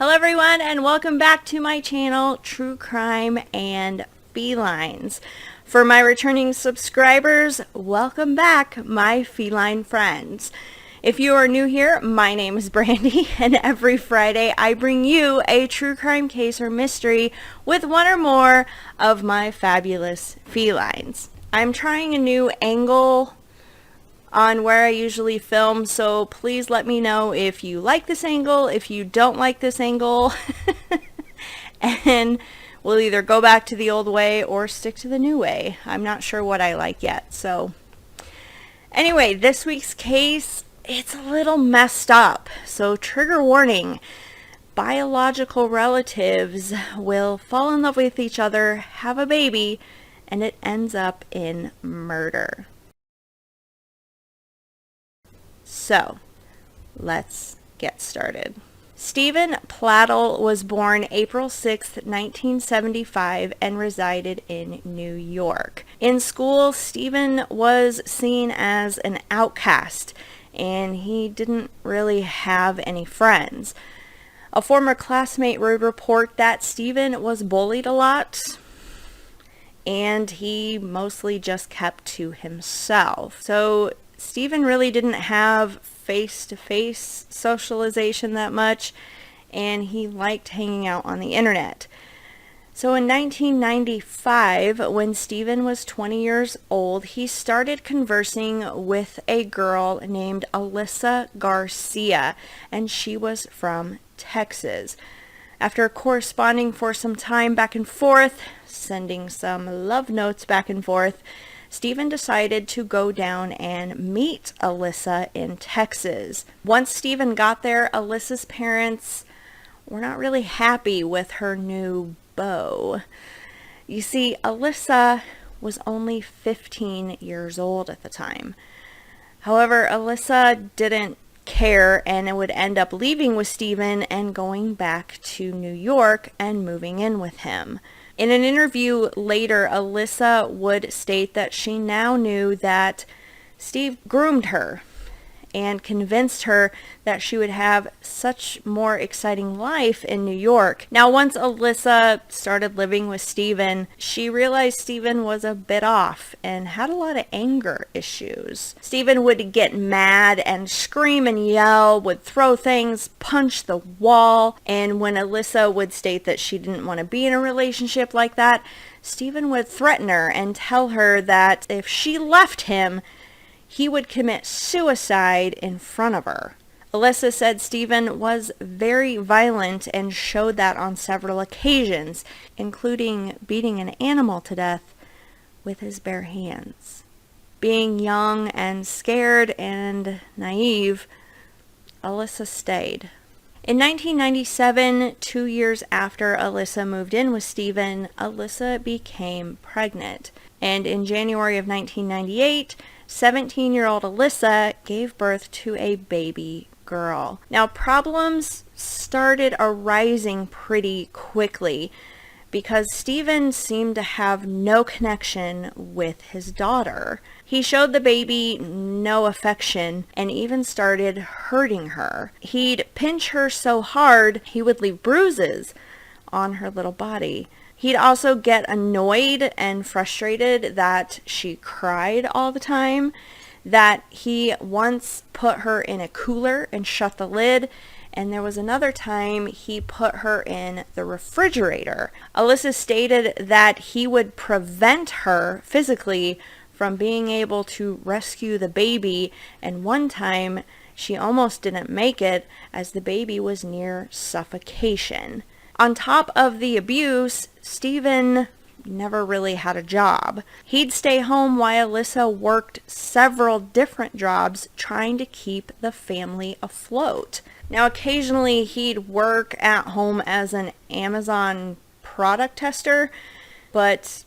Hello everyone and welcome back to my channel, True Crime and Felines. For my returning subscribers, welcome back, my feline friends. If you are new here, my name is Brandy, and every Friday I bring you a true crime case or mystery with one or more of my fabulous felines. I'm trying a new angle on where I usually film, so please let me know if you like this angle, if you don't like this angle, and we'll either go back to the old way or stick to the new way. I'm not sure what I like yet. So anyway, this week's case, it's a little messed up, so trigger warning. Biological relatives will fall in love with each other, have a baby, and it ends up in murder. So, let's get started. Stephen Pladl was born April 6, 1975 and resided in New York. In school, Stephen was seen as an outcast and he didn't really have any friends. A former classmate would report that Stephen was bullied a lot and he mostly just kept to himself. So Stephen really didn't have face-to-face socialization that much, and he liked hanging out on the internet. So in 1995, when Stephen was 20 years old, he started conversing with a girl named Alyssa Garcia, and she was from Texas. After corresponding for some time back and forth, sending some love notes back and forth, Stephen decided to go down and meet Alyssa in Texas. Once Stephen got there, Alyssa's parents were not really happy with her new beau. You see, Alyssa was only 15 years old at the time. However, Alyssa didn't care and would end up leaving with Stephen and going back to New York and moving in with him. In an interview later, Alyssa would state that she now knew that Steve groomed her and convinced her that she would have such more exciting life in New York. Now, once Alyssa started living with Stephen, she realized Stephen was a bit off and had a lot of anger issues. Stephen would get mad and scream and yell, would throw things, punch the wall, and when Alyssa would state that she didn't want to be in a relationship like that, Stephen would threaten her and tell her that if she left him, he would commit suicide in front of her. Alyssa said Stephen was very violent and showed that on several occasions, including beating an animal to death with his bare hands. Being young and scared and naive, Alyssa stayed. In 1997, 2 years after Alyssa moved in with Stephen, Alyssa became pregnant. And in January of 1998, 17-year-old Alyssa gave birth to a baby girl. Now, problems started arising pretty quickly because Stephen seemed to have no connection with his daughter. He showed the baby no affection and even started hurting her. He'd pinch her so hard he would leave bruises on her little body. He'd also get annoyed and frustrated that she cried all the time, that he once put her in a cooler and shut the lid, and there was another time he put her in the refrigerator. Alyssa stated that he would prevent her physically from being able to rescue the baby, and one time she almost didn't make it as the baby was near suffocation. On top of the abuse, Stephen never really had a job. He'd stay home while Alyssa worked several different jobs trying to keep the family afloat. Now, occasionally he'd work at home as an Amazon product tester, but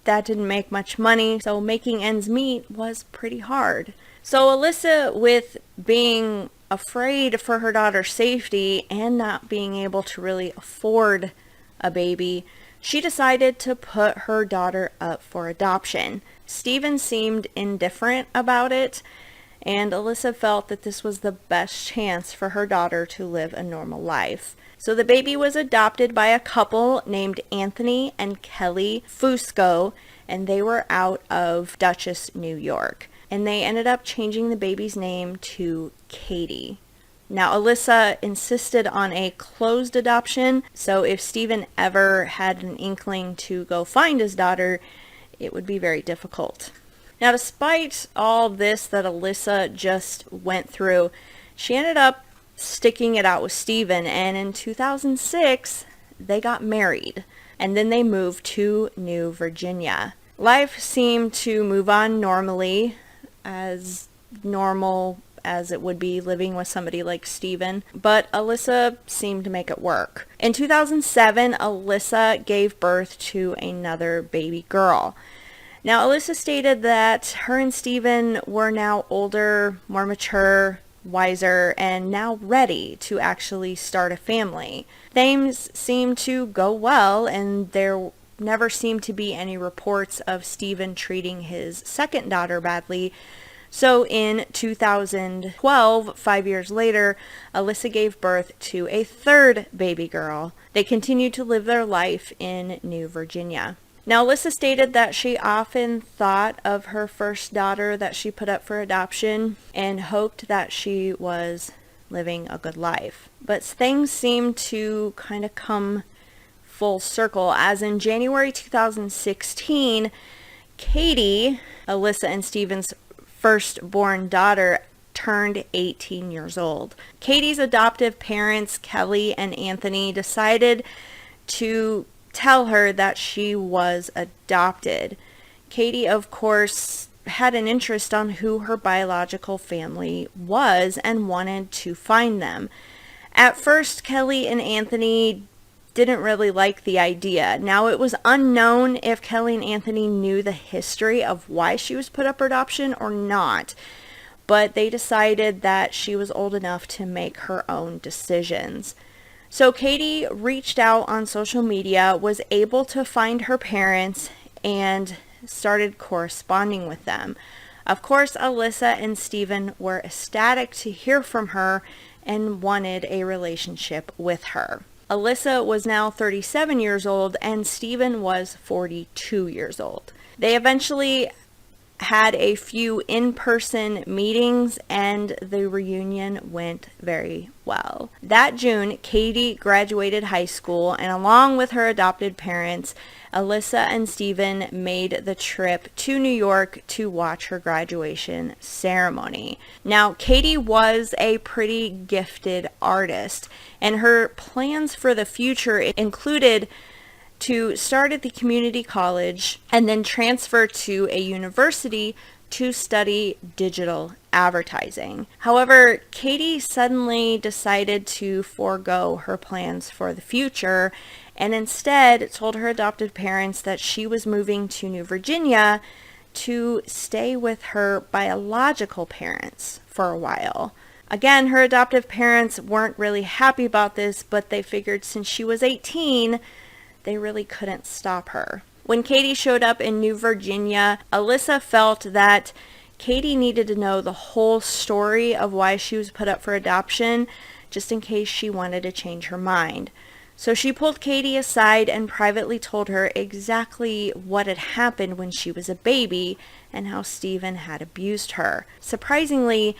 that didn't make much money, so making ends meet was pretty hard. So Alyssa, with being afraid for her daughter's safety and not being able to really afford a baby, she decided to put her daughter up for adoption. Stephen seemed indifferent about it, and Alyssa felt that this was the best chance for her daughter to live a normal life. So the baby was adopted by a couple named Anthony and Kelly Fusco, and they were out of Dutchess, New York. And they ended up changing the baby's name to Katie. Now, Alyssa insisted on a closed adoption, so if Stephen ever had an inkling to go find his daughter, it would be very difficult. Now, despite all this that Alyssa just went through, she ended up sticking it out with Stephen, and in 2006, they got married, and then they moved to New Virginia. Life seemed to move on normally, as normal as it would be living with somebody like Stephen, but Alyssa seemed to make it work. In 2007, Alyssa gave birth to another baby girl. Now, Alyssa stated that her and Stephen were now older, more mature, wiser, and now ready to actually start a family. Things seemed to go well, and there never seemed to be any reports of Stephen treating his second daughter badly. So in 2012, 5 years later, Alyssa gave birth to a third baby girl. They continued to live their life in New Virginia. Now, Alyssa stated that she often thought of her first daughter that she put up for adoption and hoped that she was living a good life. But things seemed to kind of come full circle, as in January 2016, Katie, Alyssa and Stephen's firstborn daughter, turned 18 years old. Katie's adoptive parents, Kelly and Anthony, decided to tell her that she was adopted. Katie, of course, had an interest on who her biological family was and wanted to find them. At first, Kelly and Anthony didn't really like the idea. Now, it was unknown if Kelly and Anthony knew the history of why she was put up for adoption or not, but they decided that she was old enough to make her own decisions. So Katie reached out on social media, was able to find her parents, and started corresponding with them. Of course, Alyssa and Stephen were ecstatic to hear from her and wanted a relationship with her. Alyssa was now 37 years old and Stephen was 42 years old. They eventually had a few in-person meetings and the reunion went very well. That June, Katie graduated high school, and along with her adopted parents, Alyssa and Stephen made the trip to New York to watch her graduation ceremony. Now, Katie was a pretty gifted artist, and her plans for the future included to start at the community college and then transfer to a university to study digital advertising. However, Katie suddenly decided to forego her plans for the future and instead told her adopted parents that she was moving to New Virginia to stay with her biological parents for a while. Again, her adoptive parents weren't really happy about this, but they figured since she was 18, they really couldn't stop her. When Katie showed up in New Virginia, Alyssa felt that Katie needed to know the whole story of why she was put up for adoption, just in case she wanted to change her mind. So she pulled Katie aside and privately told her exactly what had happened when she was a baby and how Stephen had abused her. Surprisingly,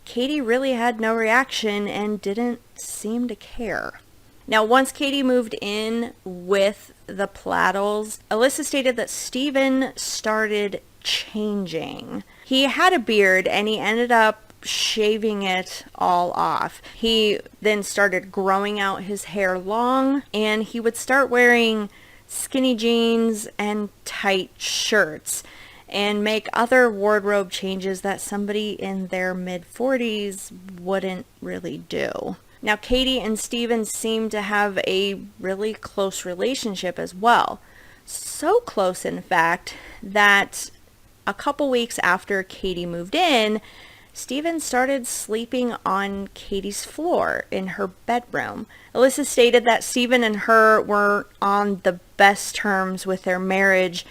Katie really had no reaction and didn't seem to care. Now, once Katie moved in with the Pladls, Alyssa stated that Stephen started changing. He had a beard and he ended up shaving it all off. He then started growing out his hair long, and he would start wearing skinny jeans and tight shirts and make other wardrobe changes that somebody in their mid-40s wouldn't really do. Now, Katie and Stephen seemed to have a really close relationship as well. So close, in fact, that a couple weeks after Katie moved in, Stephen started sleeping on Katie's floor in her bedroom. Alyssa stated that Stephen and her were on the best terms with their marriage,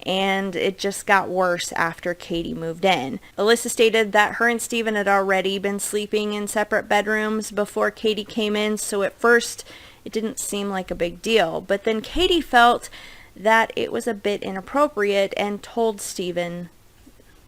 and it just got worse after Katie moved in. Alyssa stated that her and Steven had already been sleeping in separate bedrooms before Katie came in, so at first it didn't seem like a big deal. But then Katie felt that it was a bit inappropriate and told Steven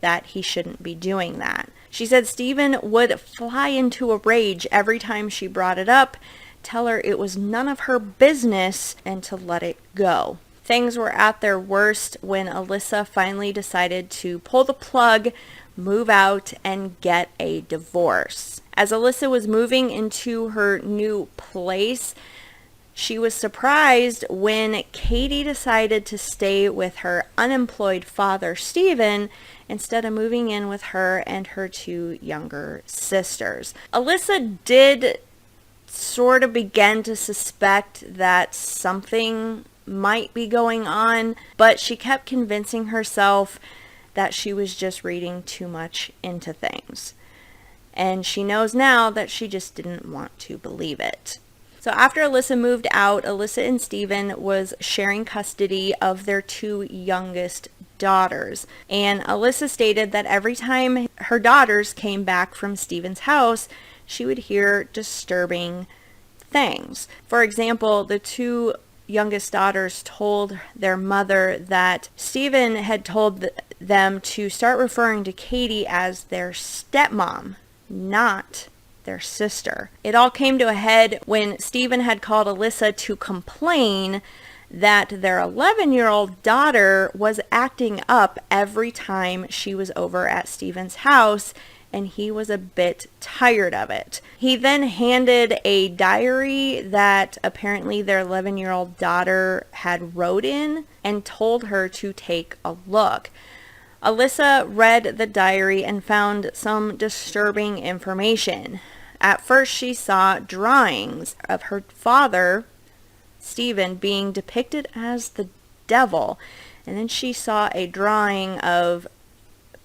that he shouldn't be doing that. She said Steven would fly into a rage every time she brought it up, tell her it was none of her business, and to let it go. Things were at their worst when Alyssa finally decided to pull the plug, move out, and get a divorce. As Alyssa was moving into her new place, she was surprised when Katie decided to stay with her unemployed father, Steven, instead of moving in with her and her two younger sisters. Alyssa did sort of begin to suspect that something might be going on, but she kept convincing herself that she was just reading too much into things. And she knows now that she just didn't want to believe it. So after Alyssa moved out, Alyssa and Steven was sharing custody of their two youngest daughters. And Alyssa stated that every time her daughters came back from Steven's house, she would hear disturbing things. For example, the two youngest daughters told their mother that Steven had told them to start referring to Katie as their stepmom, not their sister. It all came to a head when Steven had called Alyssa to complain that their 11-year-old daughter was acting up every time she was over at Steven's house, and he was a bit tired of it. He then handed a diary that apparently their 11-year-old daughter had wrote in and told her to take a look. Alyssa read the diary and found some disturbing information. At first, she saw drawings of her father, Steven, being depicted as the devil. And then she saw a drawing of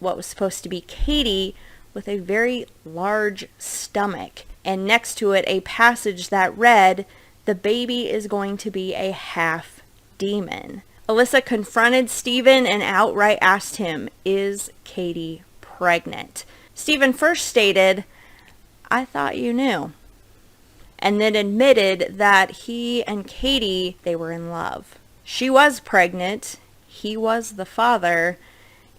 what was supposed to be Katie with a very large stomach. And next to it, a passage that read, "The baby is going to be a half demon." Alyssa confronted Steven and outright asked him, "Is Katie pregnant?" Steven first stated, "I thought you knew," and then admitted that he and Katie, they were in love. She was pregnant, he was the father,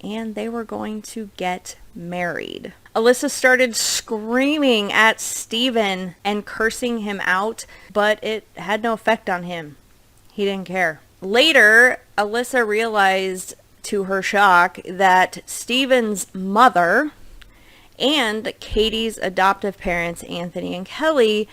and they were going to get married. Alyssa started screaming at Steven and cursing him out, but it had no effect on him. He didn't care. Later, Alyssa realized, to her shock, that Steven's mother and Katie's adoptive parents, Anthony and Kelly,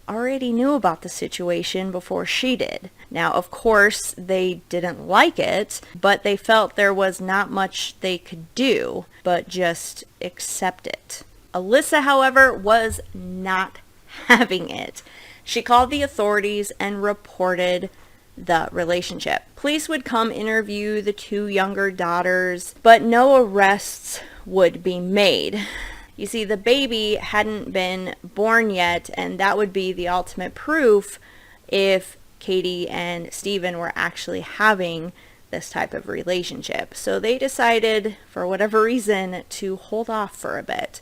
already knew about the situation before she did. Now, of course, they didn't like it, but they felt there was not much they could do but just accept it. Alyssa, however, was not having it. She called the authorities and reported the relationship. Police would come interview the two younger daughters, but no arrests would be made. You see, the baby hadn't been born yet, and that would be the ultimate proof if Katie and Steven were actually having this type of relationship. So they decided, for whatever reason, to hold off for a bit.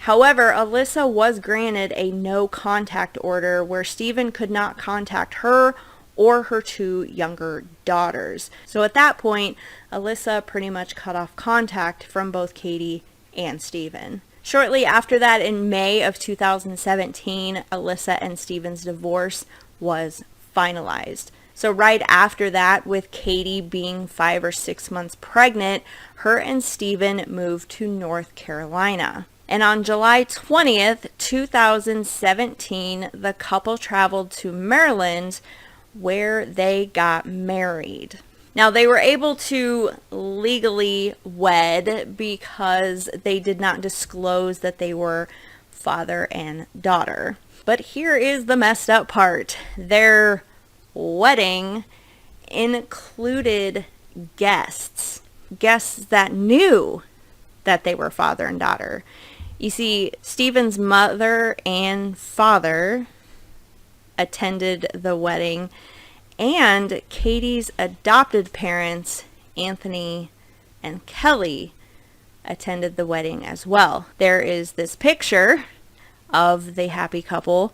However, Alyssa was granted a no contact order where Steven could not contact her or her two younger daughters. So at that point, Alyssa pretty much cut off contact from both Katie and Steven. Shortly after that, in May of 2017, Alyssa and Steven's divorce was finalized. So right after that, with Katie being 5 or 6 months pregnant, her and Steven moved to North Carolina. And on July 20th, 2017, the couple traveled to Maryland, where they got married. Now, they were able to legally wed because they did not disclose that they were father and daughter. But here is the messed up part. Their wedding included guests that knew that they were father and daughter. You see, Steven's mother and father attended the wedding, and Katie's adopted parents Anthony and Kelly attended the wedding as well. There is this picture of the happy couple,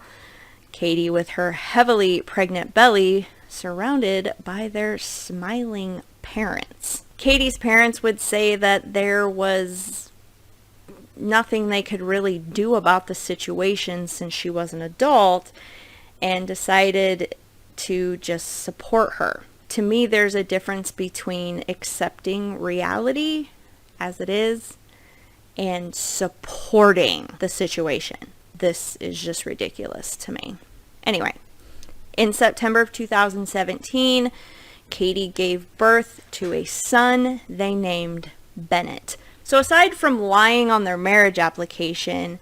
Katie with her heavily pregnant belly, surrounded by their smiling parents. Katie's parents would say that there was nothing they could really do about the situation since she was an adult, and decided to just support her. To me, there's a difference between accepting reality as it is and supporting the situation. This is just ridiculous to me. Anyway, in September of 2017, Katie gave birth to a son they named Bennett. So aside from lying on their marriage application,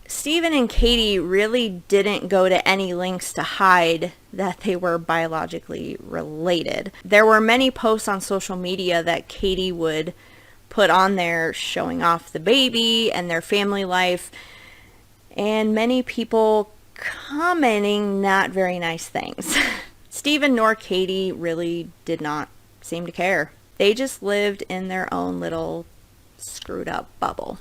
Stephen and Katie really didn't go to any lengths to hide that they were biologically related. There were many posts on social media that Katie would put on there showing off the baby and their family life, and many people commenting not very nice things. Stephen nor Katie really did not seem to care. They just lived in their own little screwed up bubble.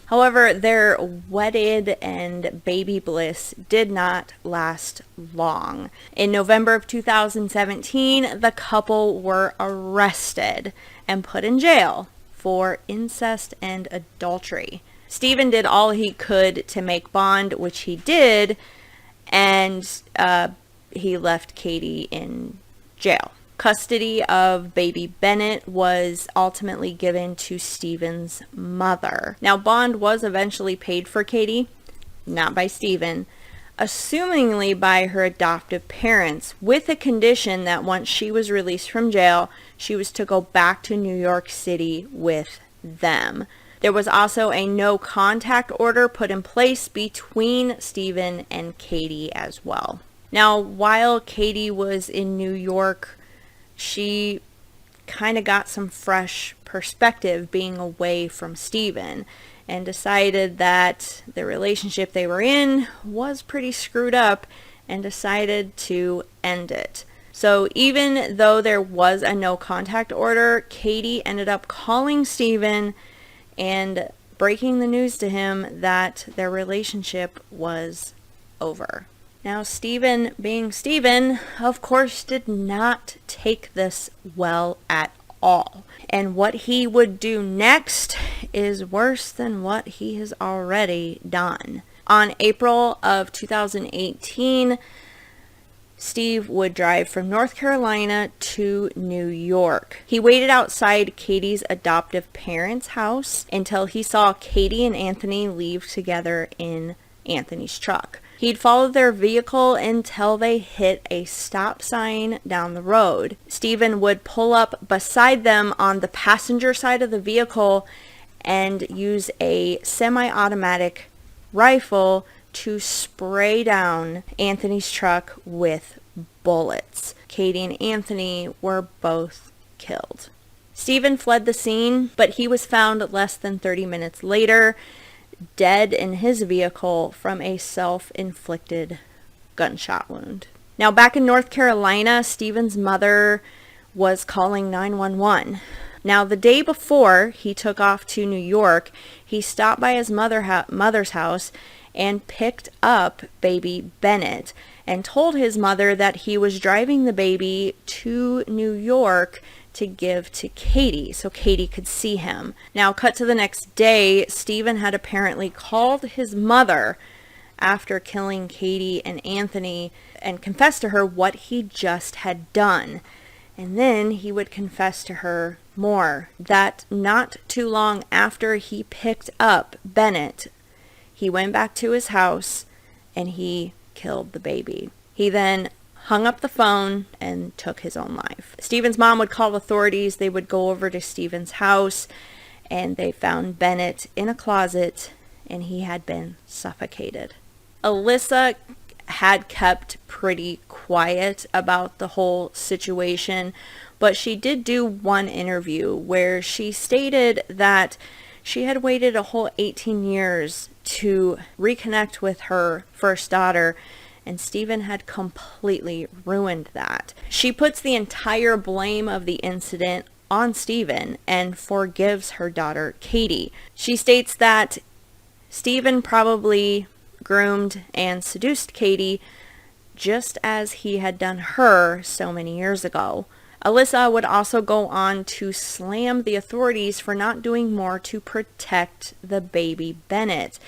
However, their wedded and baby bliss did not last long. In November of 2017, the couple were arrested and put in jail for incest and adultery. Stephen did all he could to make bond, which he did, and he left Katie in jail. Custody of baby Bennett was ultimately given to Stephen's mother. Now, bond was eventually paid for Katie, not by Stephen, assumingly by her adoptive parents, with a condition that once she was released from jail, she was to go back to New York City with them. There was also a no contact order put in place between Stephen and Katie as well. Now, while Katie was in New York, she kind of got some fresh perspective being away from Stephen, and decided that the relationship they were in was pretty screwed up, and decided to end it. So even though there was a no contact order, Katie ended up calling Stephen and breaking the news to him that their relationship was over. Now, Stephen, being Stephen, of course, did not take this well at all. And what he would do next is worse than what he has already done. On April of 2018, Steve would drive from North Carolina to New York. He waited outside Katie's adoptive parents' house until he saw Katie and Anthony leave together in Anthony's truck. He'd followed their vehicle until they hit a stop sign down the road. Stephen would pull up beside them on the passenger side of the vehicle and use a semi-automatic rifle to spray down Anthony's truck with bullets. Katie and Anthony were both killed. Stephen fled the scene, but he was found less than 30 minutes later, dead in his vehicle from a self-inflicted gunshot wound. Now, back in North Carolina, Stephen's mother was calling 911. Now, the day before he took off to New York, he stopped by his mother's house and picked up baby Bennett and told his mother that he was driving the baby to New York to give to Katie so Katie could see him. Now, cut to the next day, Stephen had apparently called his mother after killing Katie and Anthony and confessed to her what he just had done. And then he would confess to her more, that not too long after he picked up Bennett, he went back to his house and he killed the baby. He then hung up the phone and took his own life. Stephen's mom would call authorities. They would go over to Stephen's house, and they found Bennett in a closet, and he had been suffocated. Alyssa had kept pretty quiet about the whole situation, but she did do one interview where she stated that she had waited a whole 18 years to reconnect with her first daughter, and Stephen had completely ruined that. She puts the entire blame of the incident on Stephen and forgives her daughter, Katie. She states that Stephen probably groomed and seduced Katie just as he had done her so many years ago. Alyssa would also go on to slam the authorities for not doing more to protect the baby Bennett.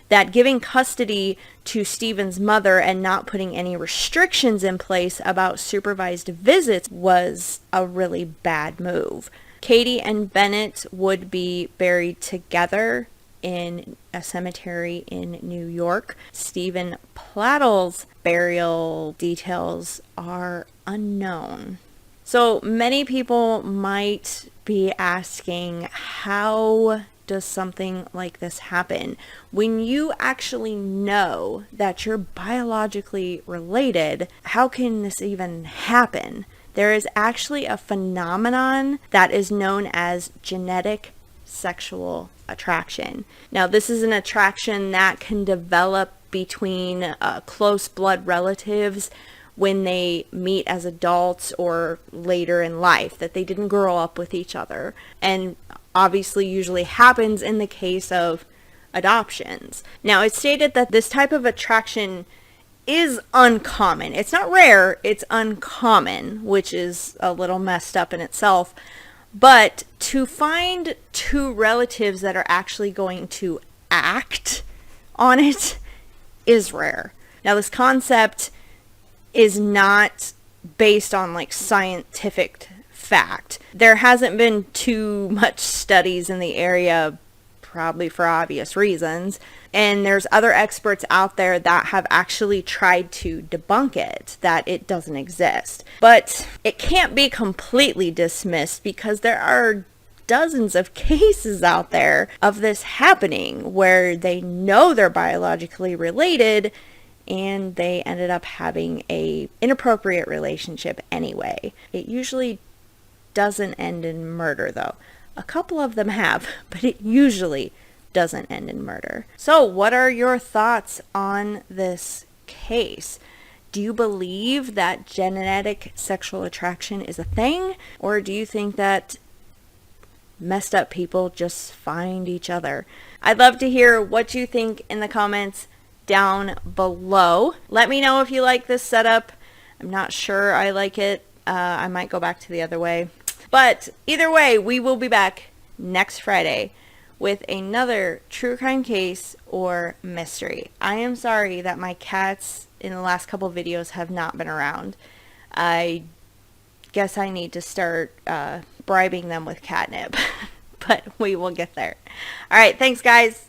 That giving custody to Stephen's mother and not putting any restrictions in place about supervised visits was a really bad move. Katie and Bennett would be buried together in a cemetery in New York. Stephen Pladl's burial details are unknown. So many people might be asking, how does something like this happen? When you actually know that you're biologically related, how can this even happen? There is actually a phenomenon that is known as genetic sexual attraction. Now, this is an attraction that can develop between close blood relatives when they meet as adults or later in life, that they didn't grow up with each other, and obviously usually happens in the case of adoptions. Now, it's stated that this type of attraction is uncommon. It's not rare, it's uncommon, which is a little messed up in itself. But to find two relatives that are actually going to act on it is rare. Now, this concept is not based on like scientific fact. There hasn't been too much studies in the area, probably for obvious reasons, and there's other experts out there that have actually tried to debunk it, that it doesn't exist. But it can't be completely dismissed because there are dozens of cases out there of this happening where they know they're biologically related and they ended up having a inappropriate relationship anyway. It usually doesn't end in murder though. A couple of them have, but it usually doesn't end in murder. So what are your thoughts on this case? Do you believe that genetic sexual attraction is a thing? Or do you think that messed up people just find each other? I'd love to hear what you think in the comments down below. Let me know if you like this setup. I'm not sure I like it. I might go back to the other way. But either way, we will be back next Friday with another true crime case or mystery. I am sorry that my cats in the last couple videos have not been around. I guess I need to start bribing them with catnip. But we will get there. All right, thanks guys.